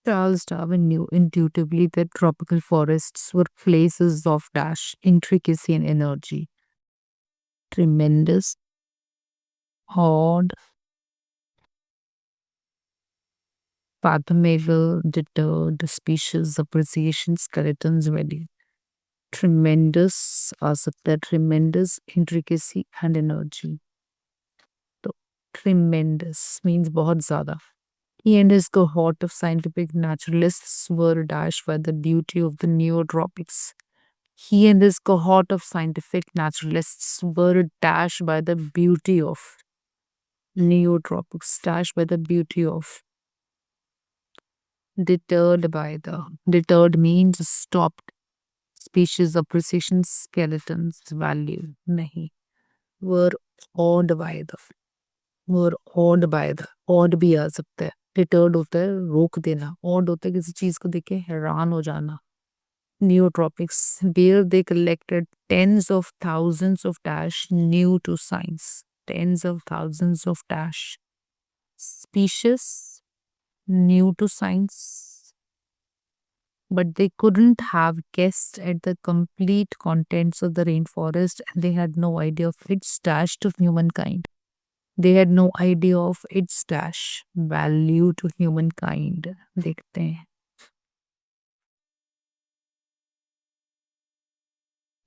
Charles Darwin knew intuitively that tropical forests were places of dash, intricacy, and energy. Tremendous, odd, fathomable, deterred, species appreciation, skeletons ready. Tremendous आ सकता है, tremendous intricacy and energy. तो tremendous means बहुत ज़्यादा. He and his cohort of scientific naturalists were dashed by the beauty of the neotropics. He and his cohort of scientific naturalists were dashed by the beauty of neotropics, dashed by the beauty of, deterred means stopped, species appreciation, skeletons value, nahi, were awed by the, awed भी आ सकता है, deterred होता है रोक देना, awed होता है किसी चीज को देख के हैरान हो जाना. Neotropics, where they collected tens of thousands of dash new to science. Tens of thousands of dash species new to science. But they couldn't have guessed at the complete contents of the rainforest and they had no idea of its dash to humankind. They had no idea of its dash value to humankind. देखते हैं.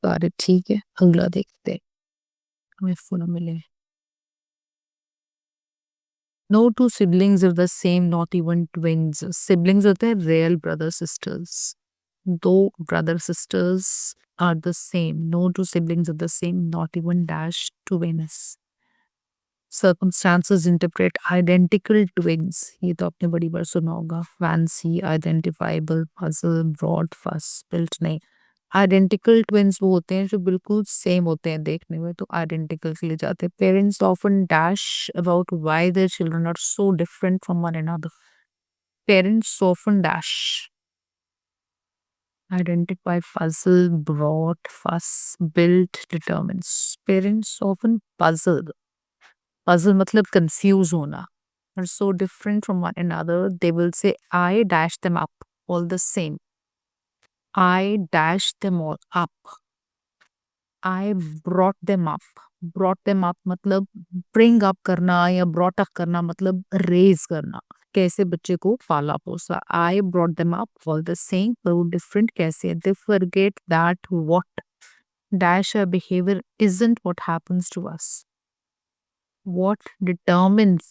सारे ठीक है, अगला देखते हैं. हमें phone मिले. No two siblings are the same, not even twins. Siblings होते हैं real brother sisters. दो brother sisters are the same. No two siblings are the same, not even dash twins. Circumstances interpret identical twins. ये तो आपने बड़ी बार सुना होगा. Fancy, identifiable, puzzle, broad, fuss, built नहीं. आइडेंटिकल ट्विंस वो होते हैं जो बिल्कुल सेम होते हैं देखने में, तो आइडेंटिकल के लिए जाते हैं. Parents often dash about why their children are so different from one another. Parents often dash identify, puzzle, brought, fuss, built, determines. Parents often puzzle मतलब confuse होना, are so different from one another. They will say I dash them up all the same. I dash them all up. I brought them up. Brought them up मतलब bring up करना या brought up करना मतलब raise करना. कैसे बच्चे को पाला पोसा. I brought them up all the same but different कैसे. They forget that what dash our behavior isn't what happens to us. What determines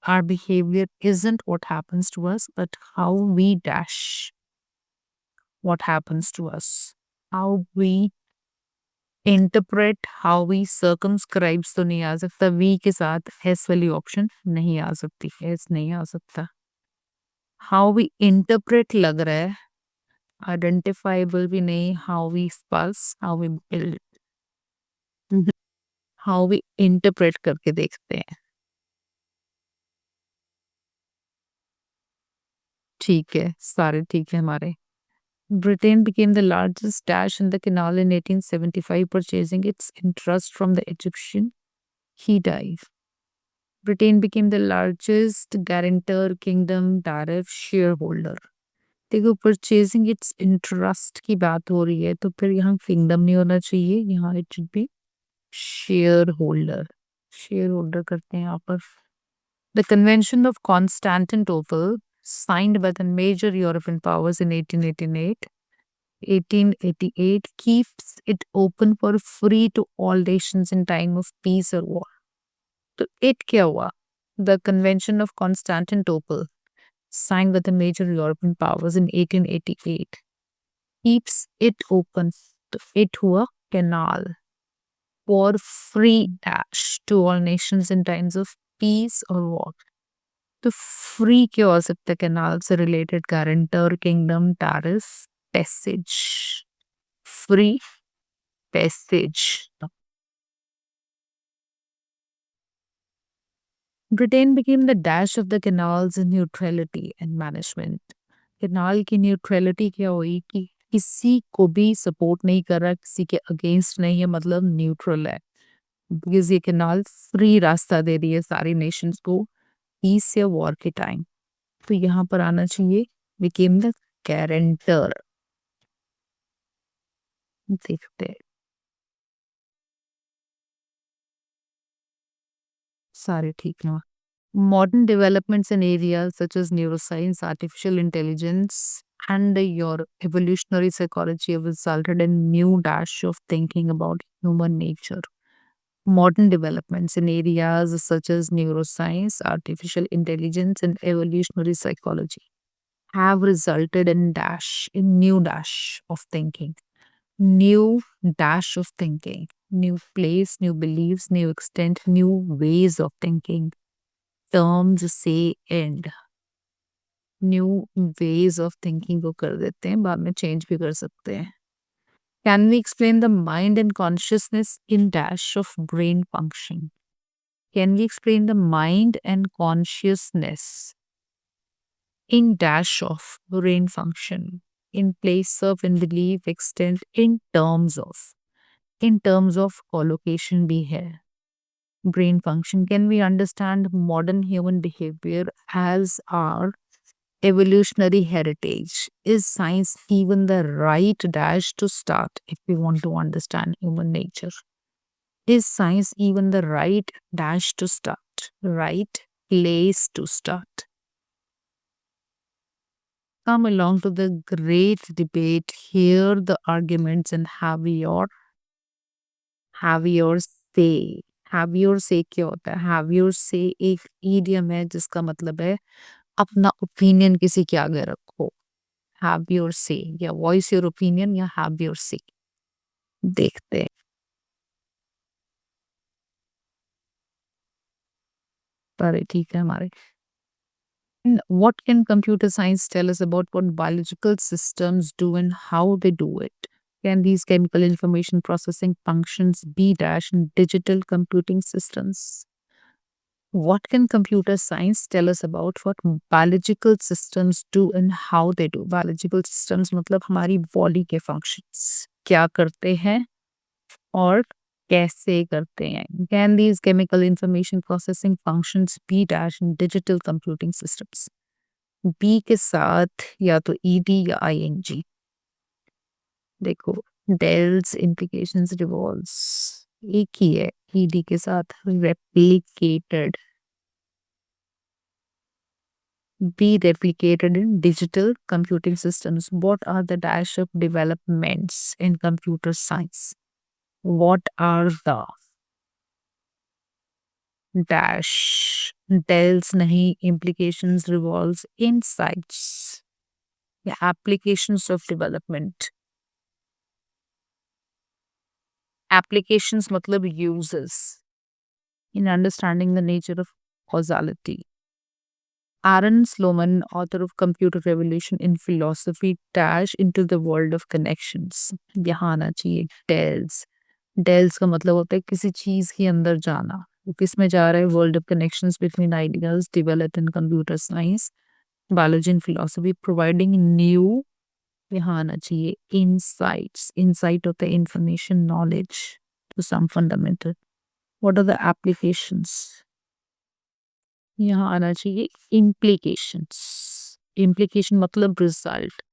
our behavior isn't what happens to us but how we dash what happens to us. How we interpret how we circumscribes तो नहीं आ सकता. We के साथ S वाली option नहीं आ सकती. S नहीं आ सकता. हाउ वी इंटरप्रेट लग रहा है. आइडेंटिफाइबल भी नहीं. How we spurs, how we build, how we interpret करके देखते हैं. ठीक है, सारे ठीक है हमारे. Britain became the largest dash in the canal in 1875, purchasing its interest from the Egyptian Khedive. Britain became the largest guarantor kingdom tariff shareholder. देखो परचेजिंग इट्स इंटरेस्ट की बात हो रही है तो फिर यहाँ किंगडम नहीं होना चाहिए. यहाँ it should be share holder. Share holder करते हैं यहाँ पर. The convention of Constantinople signed by the major European powers in 1888 keeps it open for free to all nations in time of peace or war. तो it क्या हुआ? The Convention of Constantinople signed by the major European powers in 1888 keeps it open. तो it हुआ canal for free dash to all nations in times of peace or war. तो free क्या हो सकता है कैनाल से related? Guarantor kingdom tariff passage. Free passage. Britain became the dash of the canals in neutrality and management. Canal की neutrality क्या हुई कि किसी को भी सपोर्ट नहीं कर रहा, किसी के अगेंस्ट नहीं है, मतलब न्यूट्रल है. बिकॉज ये कैनाल फ्री रास्ता दे रही है सारी नेशंस को पीस या वॉर के टाइम. तो यहाँ पर आना चाहिए became the guarantor. देखते हैं, सारे ठीक हैं. Modern developments in areas such as neuroscience, artificial intelligence, and your evolutionary psychology have resulted in new dash of thinking about human nature. Modern developments in areas such as neuroscience, artificial intelligence, and evolutionary psychology have resulted in new dash of thinking, new dash of thinking, new place, new beliefs, new extent, new ways of thinking. Terms say end. New ways of thinking को कर देते हैं, बाद में change भी कर सकते हैं. Can we explain the mind and consciousness in dash of brain function? Can we explain the mind and consciousness in dash of brain function in place of in belief extent in terms of collocation भी है. Brain function, can we understand modern human behavior as our evolutionary heritage? Is science even the right dash to start if we want to understand human nature? Is science even the right dash to start? Right place to start? Come along to the great debate. Hear the arguments and have your say. Have your say क्या होता है? Have your say एक idiom है जिसका मतलब है अपना opinion किसी के आगे रखो. हैव योर से या वॉइस योर ओपिनियन या हैव योर से. देखते हैं. पर ठीक है हमारे. What can computer science tell us about what biological systems do and how they do it? Can these chemical information processing functions be dash in digital computing systems? What can computer science tell us about what biological systems do and how they do? Biological systems मतलब हमारी body के functions क्या करते हैं और कैसे करते हैं. Can these chemical information processing functions be dash in digital computing systems? B के साथ या तो ईडी या आईएनजी. देखो, डेल्स implications रिवॉल्व्स एक ही है. ईडी के साथ replicated, be replicated in digital computing systems. What are the dash of developments in computer science? What are the dash dells नहीं, implications revolves insights या applications of development. Applications मतलब uses in understanding the nature of causality. Aaron Sloman, author of Computer Revolution in Philosophy, dash into the world of connections. यहाँ आना चाहिए dells. Dells का मतलब होता है किसी चीज के अंदर जाना. वो किस में जा रहा है? World of connections between ideas developed in computer science, biology and philosophy, providing new, यहाँ आना चाहिए insights. Insight होता है information, knowledge to some fundamental. What are the applications? यहाँ आना चाहिए implications. Implication मतलब result.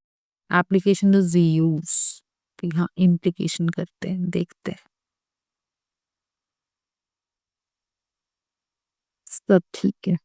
Application is use. तो यहाँ implication करते हैं, देखते हैं. सब ठीक है.